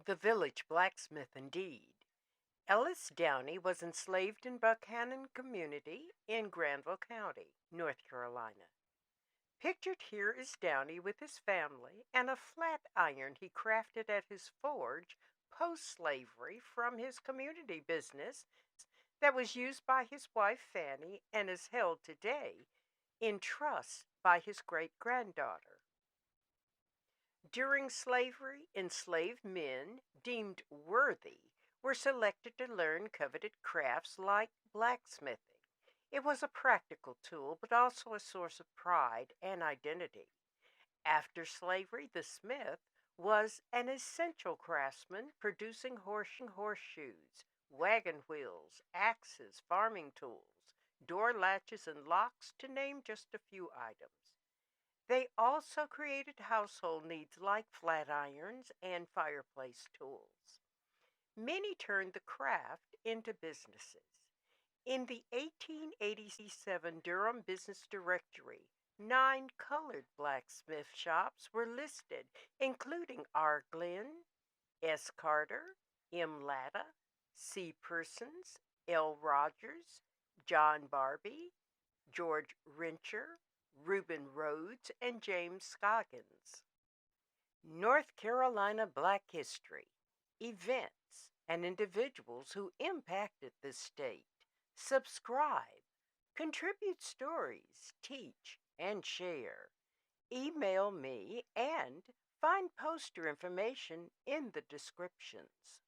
The village blacksmith, indeed. Ellis Downey was enslaved in Buchanan Community in Granville County, North Carolina. Pictured here is Downey with his family and a flat iron he crafted at his forge post slavery from his community business that was used by his wife Fanny and is held today in trust by his great granddaughter. During slavery, enslaved men deemed worthy were selected to learn coveted crafts like blacksmithing. It was a practical tool, but also a source of pride and identity. After slavery, the smith was an essential craftsman producing horseshoes, wagon wheels, axes, farming tools, door latches, and locks, to name just a few items. They also created household needs like flat irons and fireplace tools. Many turned the craft into businesses. In the 1887 Durham Business Directory, 9 colored blacksmith shops were listed, including R. Glenn, S. Carter, M. Latta, C. Persons, L. Rogers, John Barbie, George Rencher, Reuben Rhodes, and James Scoggins. North Carolina Black History, events, and individuals who impacted the state. Subscribe, contribute stories, teach, and share. Email me and find poster information in the descriptions.